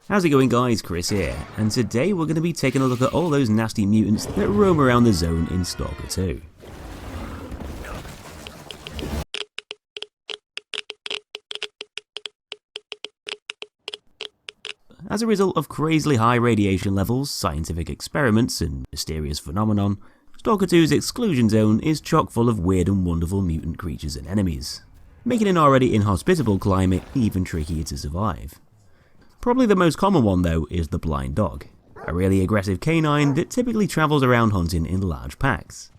How's it going guys, Chris here, and today we're going to be taking a look at all those nasty mutants that roam around the zone in Stalker 2. As a result of crazily high radiation levels, scientific experiments, and mysterious phenomenon, Stalker 2's exclusion zone is chock full of weird and wonderful mutant creatures and enemies, making an already inhospitable climate even trickier to survive. Probably the most common one though is the blind dog, a really aggressive canine that typically travels around hunting in large packs.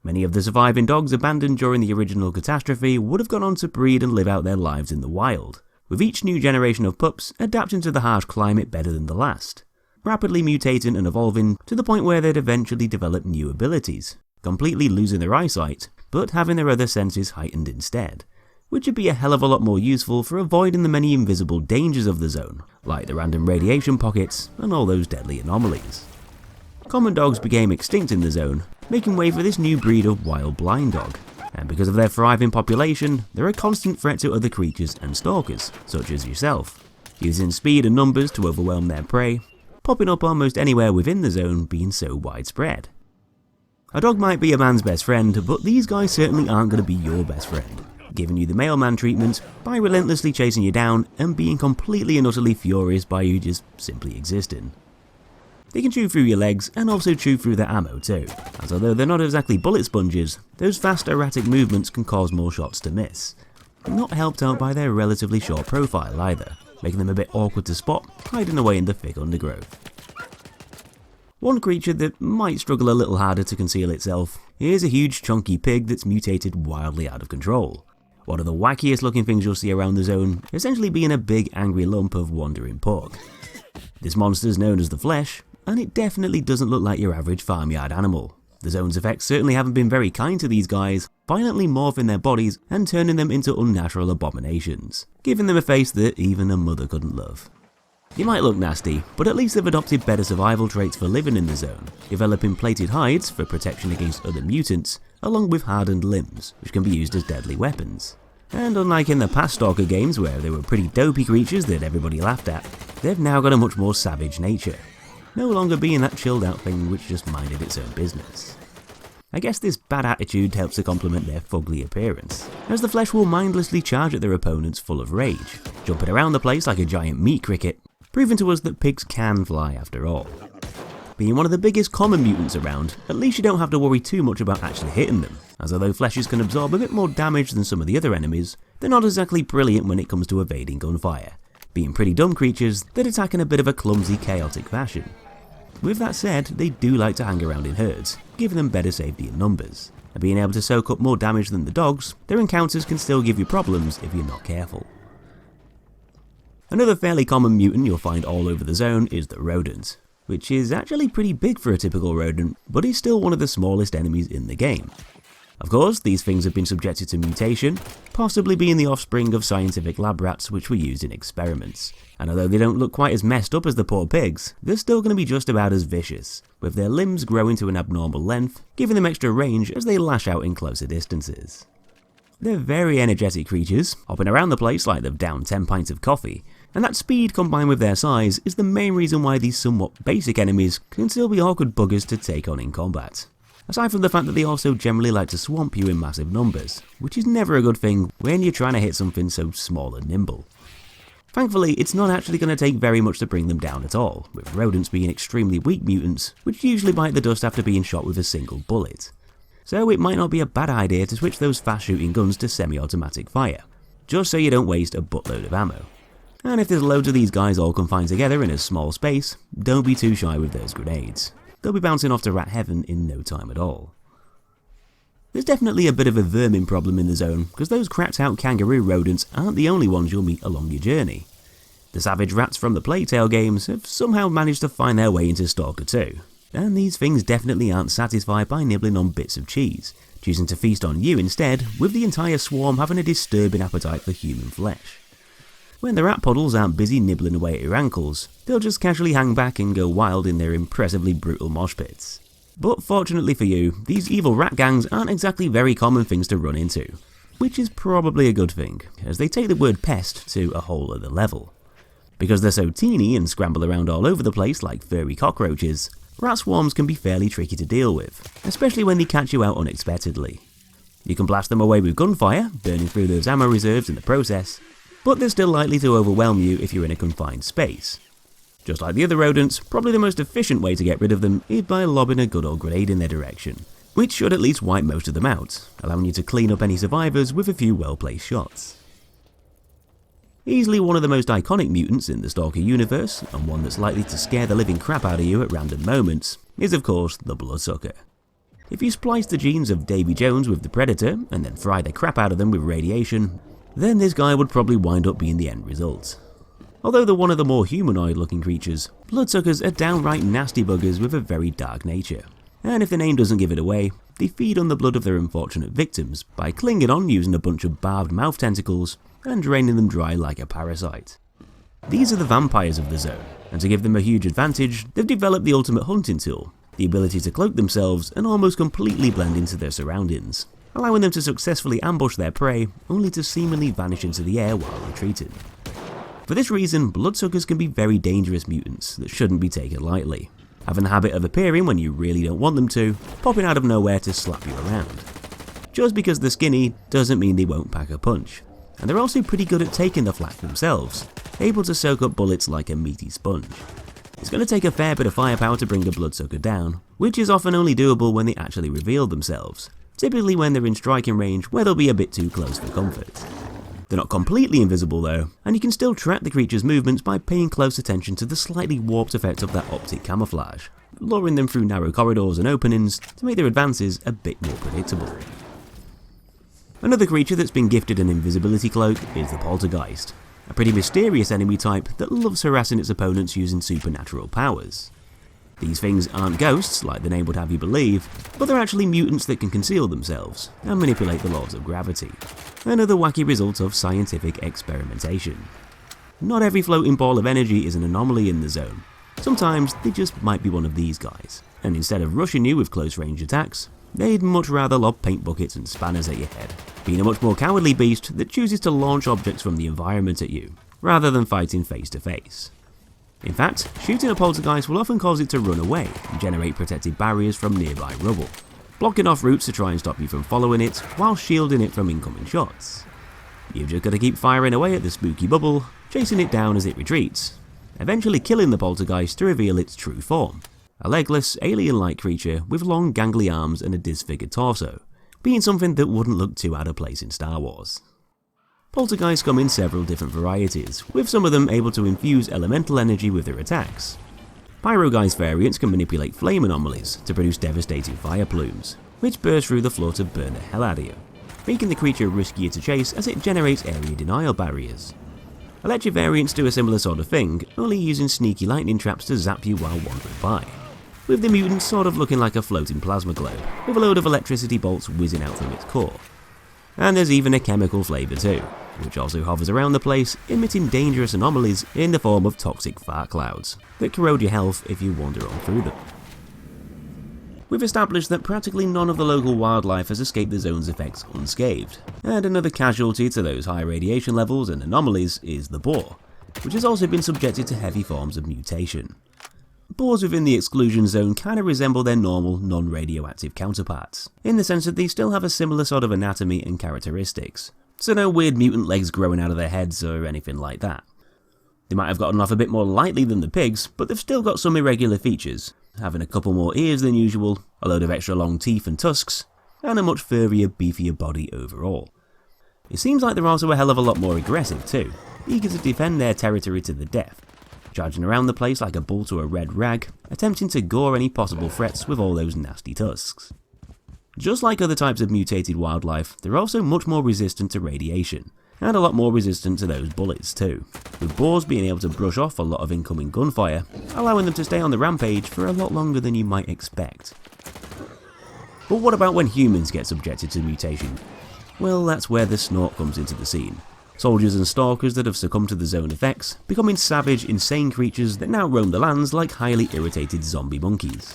Many of the surviving dogs abandoned during the original catastrophe would have gone on to breed and live out their lives in the wild, with each new generation of pups adapting to the harsh climate better than the last, rapidly mutating and evolving to the point where they'd eventually develop new abilities, completely losing their eyesight, but having their other senses heightened instead, which would be a hell of a lot more useful for avoiding the many invisible dangers of the zone, like the random radiation pockets and all those deadly anomalies. Common dogs became extinct in the zone, making way for this new breed of wild blind dog, and because of their thriving population, they're a constant threat to other creatures and stalkers, such as yourself, using speed and numbers to overwhelm their prey, popping up almost anywhere within the zone being so widespread. A dog might be a man's best friend, but these guys certainly aren't going to be your best friend, giving you the mailman treatment by relentlessly chasing you down and being completely and utterly furious by you just simply existing. They can chew through your legs and also chew through their ammo too, as although they're not exactly bullet sponges, those fast erratic movements can cause more shots to miss. Not helped out by their relatively short profile either, making them a bit awkward to spot, hiding away in the thick undergrowth. One creature that might struggle a little harder to conceal itself is a huge chunky pig that's mutated wildly out of control. One of the wackiest looking things you'll see around the zone, essentially being a big angry lump of wandering pork. This monster is known as the Flesh, and it definitely doesn't look like your average farmyard animal. The zone's effects certainly haven't been very kind to these guys, violently morphing their bodies and turning them into unnatural abominations, giving them a face that even a mother couldn't love. You might look nasty, but at least they've adopted better survival traits for living in the zone, developing plated hides for protection against other mutants, along with hardened limbs, which can be used as deadly weapons. And unlike in the past Stalker games where they were pretty dopey creatures that everybody laughed at, they've now got a much more savage nature, no longer being that chilled out thing which just minded its own business. I guess this bad attitude helps to complement their fugly appearance, as the Flesh will mindlessly charge at their opponents full of rage, jumping around the place like a giant meat cricket, proving to us that pigs can fly after all. Being one of the biggest common mutants around, at least you don't have to worry too much about actually hitting them, as although Fleshes can absorb a bit more damage than some of the other enemies, they're not exactly brilliant when it comes to evading gunfire, being pretty dumb creatures that attack in a bit of a clumsy, chaotic fashion. With that said, they do like to hang around in herds, giving them better safety in numbers, and being able to soak up more damage than the dogs, their encounters can still give you problems if you're not careful. Another fairly common mutant you'll find all over the zone is the Rodent, which is actually pretty big for a typical rodent, but is still one of the smallest enemies in the game. Of course, these things have been subjected to mutation, possibly being the offspring of scientific lab rats which were used in experiments, and although they don't look quite as messed up as the poor pigs, they're still going to be just about as vicious, with their limbs growing to an abnormal length, giving them extra range as they lash out in closer distances. They're very energetic creatures, hopping around the place like they've downed 10 pints of coffee, and that speed combined with their size is the main reason why these somewhat basic enemies can still be awkward buggers to take on in combat. Aside from the fact that they also generally like to swamp you in massive numbers, which is never a good thing when you're trying to hit something so small and nimble. Thankfully, it's not actually going to take very much to bring them down at all, with rodents being extremely weak mutants, which usually bite the dust after being shot with a single bullet. So it might not be a bad idea to switch those fast shooting guns to semi-automatic fire, just so you don't waste a buttload of ammo. And if there's loads of these guys all confined together in a small space, don't be too shy with those grenades. They'll be bouncing off to rat heaven in no time at all. There's definitely a bit of a vermin problem in the zone, because those crapped out kangaroo rodents aren't the only ones you'll meet along your journey. The savage rats from the Plague Tale games have somehow managed to find their way into Stalker 2, and these things definitely aren't satisfied by nibbling on bits of cheese, choosing to feast on you instead, with the entire swarm having a disturbing appetite for human flesh. When the rat puddles aren't busy nibbling away at your ankles, they'll just casually hang back and go wild in their impressively brutal mosh pits. But fortunately for you, these evil rat gangs aren't exactly very common things to run into, which is probably a good thing, as they take the word pest to a whole other level. Because they're so teeny and scramble around all over the place like furry cockroaches, rat swarms can be fairly tricky to deal with, especially when they catch you out unexpectedly. You can blast them away with gunfire, burning through those ammo reserves in the process, but they're still likely to overwhelm you if you're in a confined space. Just like the other rodents, probably the most efficient way to get rid of them is by lobbing a good old grenade in their direction, which should at least wipe most of them out, allowing you to clean up any survivors with a few well-placed shots. Easily one of the most iconic mutants in the Stalker universe, and one that's likely to scare the living crap out of you at random moments, is of course the Bloodsucker. If you splice the genes of Davy Jones with the Predator, and then fry the crap out of them with radiation, then this guy would probably wind up being the end result. Although they're one of the more humanoid looking creatures, Bloodsuckers are downright nasty buggers with a very dark nature. And if the name doesn't give it away, they feed on the blood of their unfortunate victims by clinging on using a bunch of barbed mouth tentacles and draining them dry like a parasite. These are the vampires of the zone, and to give them a huge advantage, they've developed the ultimate hunting tool, the ability to cloak themselves and almost completely blend into their surroundings, allowing them to successfully ambush their prey only to seemingly vanish into the air while retreating. For this reason, Bloodsuckers can be very dangerous mutants that shouldn't be taken lightly, having the habit of appearing when you really don't want them to, popping out of nowhere to slap you around. Just because they're skinny doesn't mean they won't pack a punch, and they're also pretty good at taking the flak themselves, able to soak up bullets like a meaty sponge. It's going to take a fair bit of firepower to bring a Bloodsucker down, which is often only doable when they actually reveal themselves, typically when they're in striking range where they'll be a bit too close for comfort. They're not completely invisible though, and you can still track the creature's movements by paying close attention to the slightly warped effect of their optic camouflage, luring them through narrow corridors and openings to make their advances a bit more predictable. Another creature that's been gifted an invisibility cloak is the Poltergeist, a pretty mysterious enemy type that loves harassing its opponents using supernatural powers. These things aren't ghosts, like the name would have you believe, but they're actually mutants that can conceal themselves and manipulate the laws of gravity, another wacky result of scientific experimentation. Not every floating ball of energy is an anomaly in the zone. Sometimes they just might be one of these guys, and instead of rushing you with close range attacks, they'd much rather lob paint buckets and spanners at your head, being a much more cowardly beast that chooses to launch objects from the environment at you, rather than fighting face to face. In fact, shooting a poltergeist will often cause it to run away and generate protective barriers from nearby rubble, blocking off routes to try and stop you from following it while shielding it from incoming shots. You've just got to keep firing away at the spooky bubble, chasing it down as it retreats, eventually killing the poltergeist to reveal its true form, a legless, alien-like creature with long gangly arms and a disfigured torso, being something that wouldn't look too out of place in Star Wars. Poltergeists come in several different varieties, with some of them able to infuse elemental energy with their attacks. Pyrogeist variants can manipulate flame anomalies to produce devastating fire plumes, which burst through the floor to burn the hell out of you, making the creature riskier to chase as it generates area denial barriers. Electric variants do a similar sort of thing, only using sneaky lightning traps to zap you while wandering by, with the mutant sort of looking like a floating plasma globe, with a load of electricity bolts whizzing out from its core. And there's even a chemical flavour too, which also hovers around the place, emitting dangerous anomalies in the form of toxic fart clouds that corrode your health if you wander on through them. We've established that practically none of the local wildlife has escaped the zone's effects unscathed, and another casualty to those high radiation levels and anomalies is the boar, which has also been subjected to heavy forms of mutation. Boars within the exclusion zone kinda resemble their normal, non-radioactive counterparts, in the sense that they still have a similar sort of anatomy and characteristics, so no weird mutant legs growing out of their heads or anything like that. They might have gotten off a bit more lightly than the pigs, but they've still got some irregular features, having a couple more ears than usual, a load of extra long teeth and tusks, and a much furrier, beefier body overall. It seems like they're also a hell of a lot more aggressive too, eager to defend their territory to the death, charging around the place like a bull to a red rag, attempting to gore any possible threats with all those nasty tusks. Just like other types of mutated wildlife, they're also much more resistant to radiation, and a lot more resistant to those bullets too, with boars being able to brush off a lot of incoming gunfire, allowing them to stay on the rampage for a lot longer than you might expect. But what about when humans get subjected to mutation? Well, that's where the Snork comes into the scene. Soldiers and stalkers that have succumbed to the zone effects, becoming savage, insane creatures that now roam the lands like highly irritated zombie monkeys.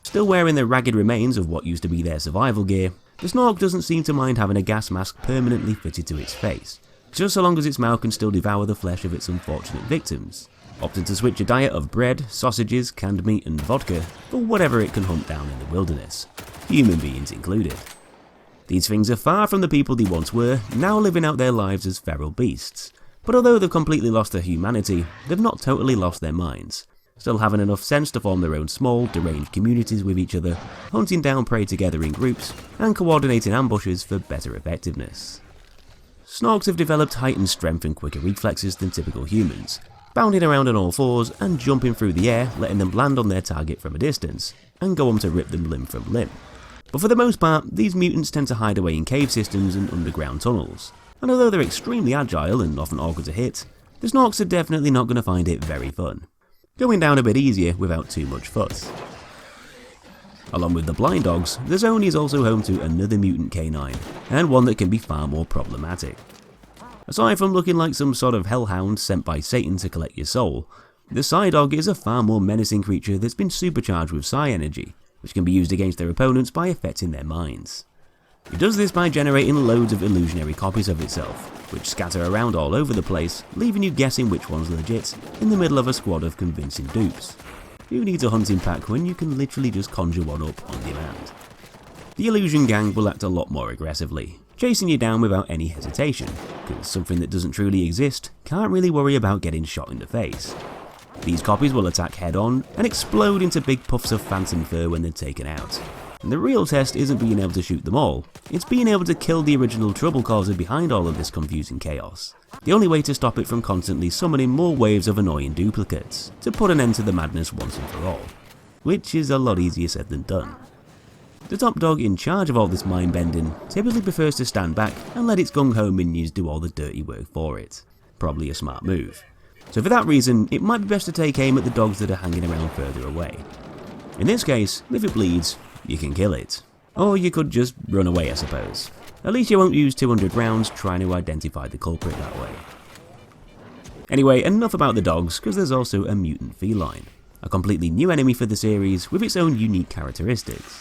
Still wearing the ragged remains of what used to be their survival gear, the Snork doesn't seem to mind having a gas mask permanently fitted to its face, just so long as its mouth can still devour the flesh of its unfortunate victims, opting to switch a diet of bread, sausages, canned meat and vodka for whatever it can hunt down in the wilderness, human beings included. These things are far from the people they once were, now living out their lives as feral beasts, but although they've completely lost their humanity, they've not totally lost their minds, still having enough sense to form their own small, deranged communities with each other, hunting down prey together in groups, and coordinating ambushes for better effectiveness. Snorks have developed heightened strength and quicker reflexes than typical humans, bounding around on all fours and jumping through the air, letting them land on their target from a distance, and go on to rip them limb from limb. But for the most part, these mutants tend to hide away in cave systems and underground tunnels, and although they're extremely agile and often awkward to hit, the Snorks are definitely not going to find it very fun, going down a bit easier without too much fuss. Along with the blind dogs, the zone is also home to another mutant canine, and one that can be far more problematic. Aside from looking like some sort of hellhound sent by Satan to collect your soul, the Psy Dog is a far more menacing creature that's been supercharged with Psy energy, which can be used against their opponents by affecting their minds. It does this by generating loads of illusionary copies of itself, which scatter around all over the place, leaving you guessing which one's legit in the middle of a squad of convincing dupes. Who needs a hunting pack when you can literally just conjure one up on demand? The illusion gang will act a lot more aggressively, chasing you down without any hesitation, because something that doesn't truly exist can't really worry about getting shot in the face. These copies will attack head-on and explode into big puffs of phantom fur when they're taken out. And the real test isn't being able to shoot them all, it's being able to kill the original trouble causer behind all of this confusing chaos. The only way to stop it from constantly summoning more waves of annoying duplicates, to put an end to the madness once and for all. Which is a lot easier said than done. The top dog in charge of all this mind bending typically prefers to stand back and let its gung-ho minions do all the dirty work for it. Probably a smart move. So for that reason, it might be best to take aim at the dogs that are hanging around further away. In this case, if it bleeds, you can kill it. Or you could just run away, I suppose. At least you won't use 200 rounds trying to identify the culprit that way. Anyway, enough about the dogs, because there's also a mutant feline. A completely new enemy for the series with its own unique characteristics.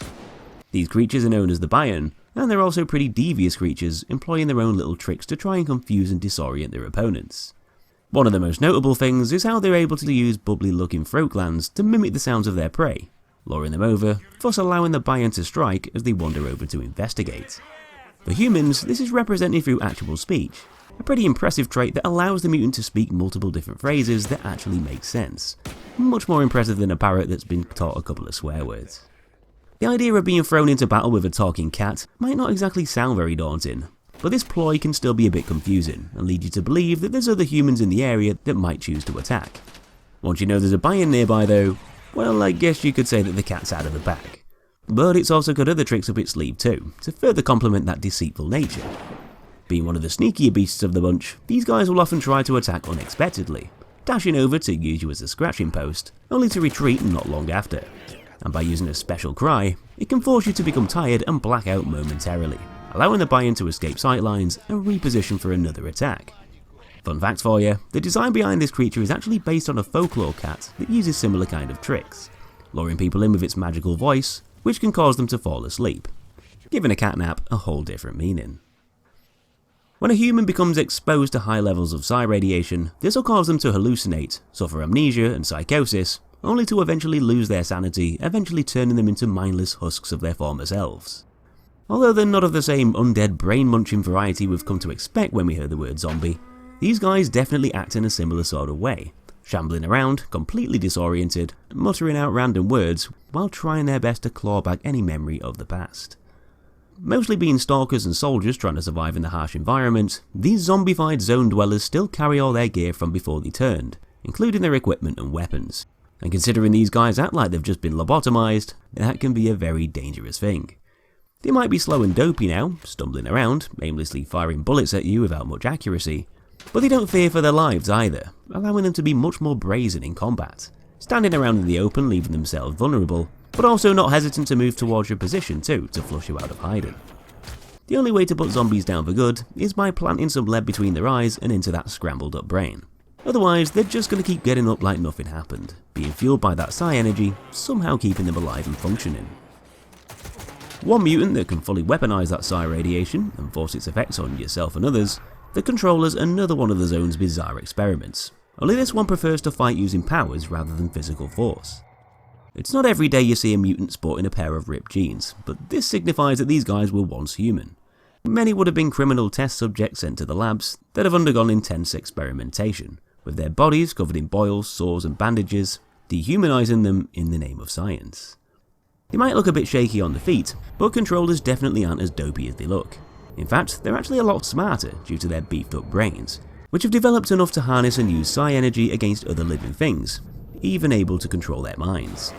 These creatures are known as the Bayun, and they're also pretty devious creatures, employing their own little tricks to try and confuse and disorient their opponents. One of the most notable things is how they're able to use bubbly looking throat glands to mimic the sounds of their prey, luring them over, thus allowing the Bayun to strike as they wander over to investigate. For humans, this is represented through actual speech, a pretty impressive trait that allows the mutant to speak multiple different phrases that actually make sense. Much more impressive than a parrot that's been taught a couple of swear words. The idea of being thrown into battle with a talking cat might not exactly sound very daunting, but this ploy can still be a bit confusing and lead you to believe that there's other humans in the area that might choose to attack. Once you know there's a Bayun nearby though, well, I guess you could say that the cat's out of the bag. But it's also got other tricks up its sleeve too, to further complement that deceitful nature. Being one of the sneakier beasts of the bunch, these guys will often try to attack unexpectedly, dashing over to use you as a scratching post, only to retreat not long after. And by using a special cry, it can force you to become tired and black out momentarily, allowing the Bayun to escape sightlines and reposition for another attack. Fun fact for you, the design behind this creature is actually based on a folklore cat that uses similar kind of tricks, luring people in with its magical voice, which can cause them to fall asleep, giving a catnap a whole different meaning. When a human becomes exposed to high levels of psi radiation, this will cause them to hallucinate, suffer amnesia and psychosis, only to eventually lose their sanity, eventually turning them into mindless husks of their former selves. Although they're not of the same undead brain-munching variety we've come to expect when we hear the word zombie, these guys definitely act in a similar sort of way, shambling around, completely disoriented, muttering out random words while trying their best to claw back any memory of the past. Mostly being stalkers and soldiers trying to survive in the harsh environment, these zombified zone dwellers still carry all their gear from before they turned, including their equipment and weapons. And considering these guys act like they've just been lobotomized, that can be a very dangerous thing. They might be slow and dopey now, stumbling around, aimlessly firing bullets at you without much accuracy, but they don't fear for their lives either, allowing them to be much more brazen in combat, standing around in the open leaving themselves vulnerable, but also not hesitant to move towards your position too to flush you out of hiding. The only way to put zombies down for good is by planting some lead between their eyes and into that scrambled up brain. Otherwise, they're just going to keep getting up like nothing happened, being fueled by that psi energy, somehow keeping them alive and functioning. One mutant that can fully weaponize that psi radiation and force its effects on yourself and others The controller's another one of the zone's bizarre experiments, only this one prefers to fight using powers rather than physical force. It's not every day you see a mutant sporting a pair of ripped jeans, but this signifies that these guys were once human. Many would have been criminal test subjects sent to the labs that have undergone intense experimentation, with their bodies covered in boils, sores and bandages, dehumanizing them in the name of science. They might look a bit shaky on the feet, but controllers definitely aren't as dopey as they look. In fact, they're actually a lot smarter due to their beefed up brains, which have developed enough to harness and use psi energy against other living things, even able to control their minds.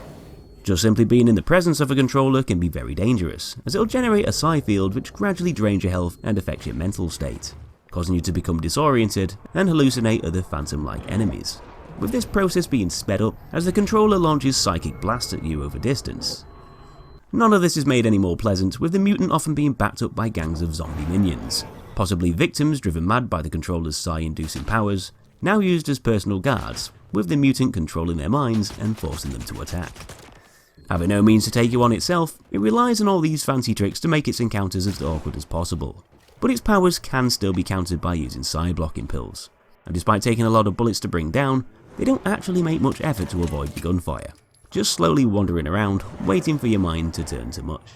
Just simply being in the presence of a controller can be very dangerous, as it'll generate a psi field which gradually drains your health and affects your mental state, causing you to become disoriented and hallucinate other phantom-like enemies, with this process being sped up as the controller launches psychic blasts at you over distance. None of this is made any more pleasant, with the mutant often being backed up by gangs of zombie minions, possibly victims driven mad by the controller's psi-inducing powers, now used as personal guards, with the mutant controlling their minds and forcing them to attack. Having no means to take you on itself, it relies on all these fancy tricks to make its encounters as awkward as possible, but its powers can still be countered by using psi-blocking pills, and despite taking a lot of bullets to bring down, they don't actually make much effort to avoid the gunfire, just slowly wandering around, waiting for your mind to turn to mush.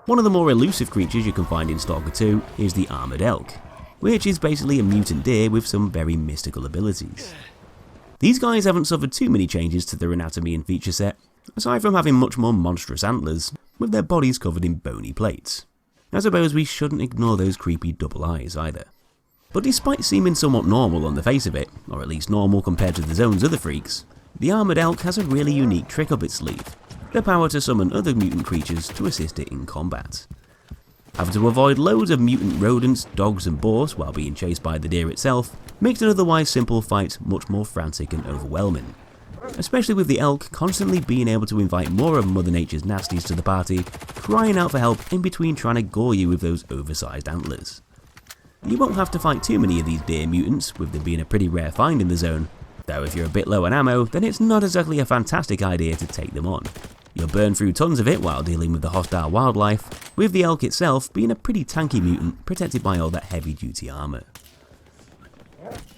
One of the more elusive creatures you can find in Stalker 2 is the armoured elk, which is basically a mutant deer with some very mystical abilities. These guys haven't suffered too many changes to their anatomy and feature set, aside from having much more monstrous antlers, with their bodies covered in bony plates. I suppose we shouldn't ignore those creepy double eyes either. But despite seeming somewhat normal on the face of it, or at least normal compared to the zone's other freaks, the armoured elk has a really unique trick up its sleeve, the power to summon other mutant creatures to assist it in combat. Having to avoid loads of mutant rodents, dogs and boars while being chased by the deer itself makes an otherwise simple fight much more frantic and overwhelming, especially with the elk constantly being able to invite more of Mother Nature's nasties to the party, crying out for help in between trying to gore you with those oversized antlers. You won't have to fight too many of these deer mutants, with them being a pretty rare find in the zone, though if you're a bit low on ammo, then it's not exactly a fantastic idea to take them on. You'll burn through tons of it while dealing with the hostile wildlife, with the elk itself being a pretty tanky mutant protected by all that heavy duty armour.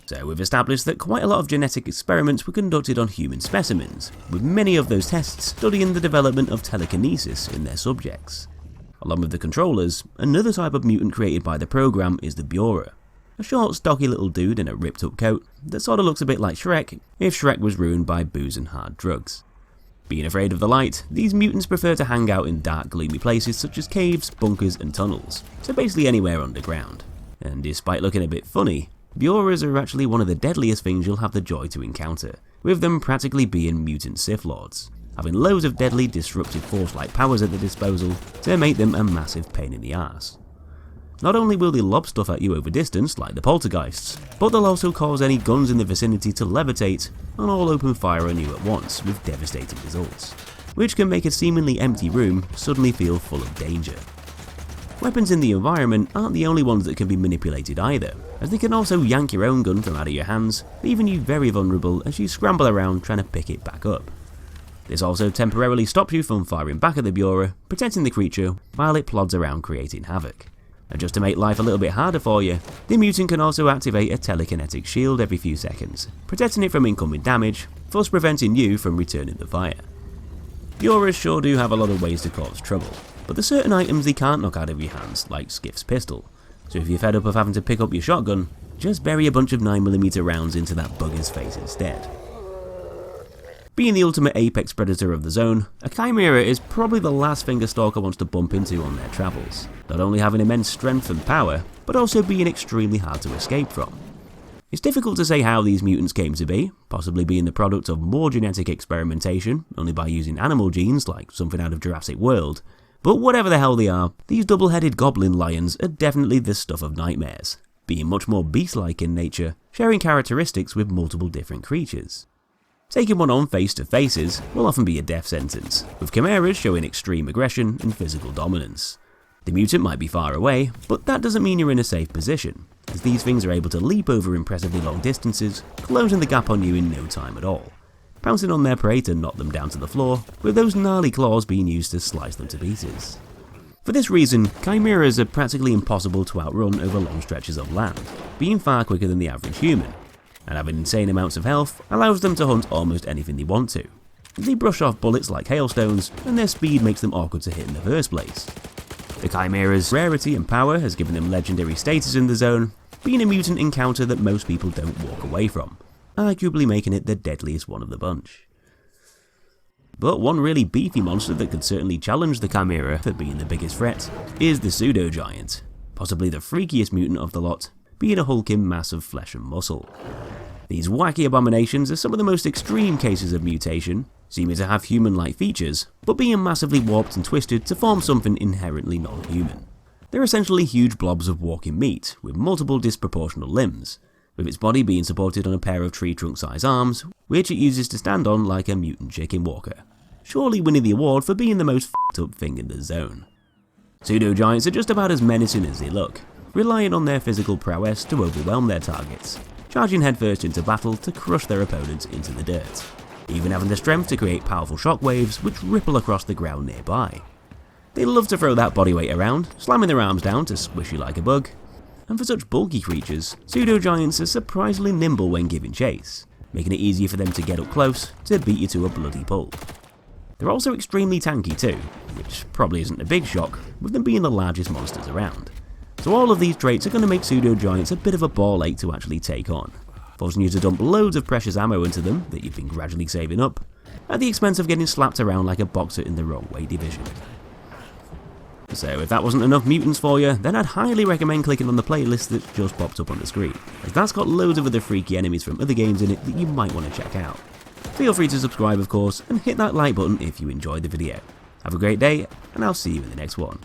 So we've established that quite a lot of genetic experiments were conducted on human specimens, with many of those tests studying the development of telekinesis in their subjects. Along with the controllers, another type of mutant created by the program is the Burer, a short stocky little dude in a ripped up coat that sorta looks a bit like Shrek if Shrek was ruined by booze and hard drugs. Being afraid of the light, these mutants prefer to hang out in dark gloomy places such as caves, bunkers and tunnels, so basically anywhere underground. And despite looking a bit funny, Burers are actually one of the deadliest things you'll have the joy to encounter, with them practically being mutant Sith Lords, having loads of deadly disruptive force-like powers at their disposal to make them a massive pain in the arse. Not only will they lob stuff at you over distance like the Poltergeists, but they'll also cause any guns in the vicinity to levitate and all open fire on you at once with devastating results, which can make a seemingly empty room suddenly feel full of danger. Weapons in the environment aren't the only ones that can be manipulated either, as they can also yank your own gun from out of your hands, leaving you very vulnerable as you scramble around trying to pick it back up. This also temporarily stops you from firing back at the Burer, protecting the creature while it plods around creating havoc. And just to make life a little bit harder for you, the mutant can also activate a telekinetic shield every few seconds, protecting it from incoming damage, thus preventing you from returning the fire. Burers sure do have a lot of ways to cause trouble, but there's certain items they can't knock out of your hands, like Skiff's pistol, so if you're fed up of having to pick up your shotgun, just bury a bunch of 9mm rounds into that bugger's face instead. Being the ultimate apex predator of the zone, a Chimera is probably the last thing a Stalker wants to bump into on their travels, not only having immense strength and power, but also being extremely hard to escape from. It's difficult to say how these mutants came to be, possibly being the product of more genetic experimentation, only by using animal genes like something out of Jurassic World, but whatever the hell they are, these double-headed goblin lions are definitely the stuff of nightmares, being much more beast-like in nature, sharing characteristics with multiple different creatures. Taking one on face to faces will often be a death sentence, with chimeras showing extreme aggression and physical dominance. The mutant might be far away, but that doesn't mean you're in a safe position, as these things are able to leap over impressively long distances, closing the gap on you in no time at all, pouncing on their prey to knock them down to the floor, with those gnarly claws being used to slice them to pieces. For this reason, chimeras are practically impossible to outrun over long stretches of land, being far quicker than the average human, and having insane amounts of health allows them to hunt almost anything they want to. They brush off bullets like hailstones, and their speed makes them awkward to hit in the first place. The chimera's rarity and power has given them legendary status in the zone, being a mutant encounter that most people don't walk away from, arguably making it the deadliest one of the bunch. But one really beefy monster that could certainly challenge the Chimera for being the biggest threat is the Pseudogiant, possibly the freakiest mutant of the lot, being a hulking mass of flesh and muscle. These wacky abominations are some of the most extreme cases of mutation, seeming to have human-like features, but being massively warped and twisted to form something inherently non-human. They're essentially huge blobs of walking meat, with multiple disproportional limbs, with its body being supported on a pair of tree trunk-sized arms, which it uses to stand on like a mutant chicken walker, surely winning the award for being the most f***ed up thing in the zone. Pseudogiants are just about as menacing as they look, relying on their physical prowess to overwhelm their targets, charging headfirst into battle to crush their opponents into the dirt, even having the strength to create powerful shockwaves which ripple across the ground nearby. They love to throw that bodyweight around, slamming their arms down to squish you like a bug, and for such bulky creatures, Pseudogiants are surprisingly nimble when giving chase, making it easier for them to get up close to beat you to a bloody pulp. They're also extremely tanky too, which probably isn't a big shock, with them being the largest monsters around. So all of these traits are going to make Pseudogiants a bit of a ball ache to actually take on, forcing you to dump loads of precious ammo into them that you've been gradually saving up, at the expense of getting slapped around like a boxer in the wrong way division. So if that wasn't enough mutants for you, then I'd highly recommend clicking on the playlist that just popped up on the screen, as that's got loads of other freaky enemies from other games in it that you might want to check out. Feel free to subscribe of course, and hit that like button if you enjoyed the video. Have a great day, and I'll see you in the next one.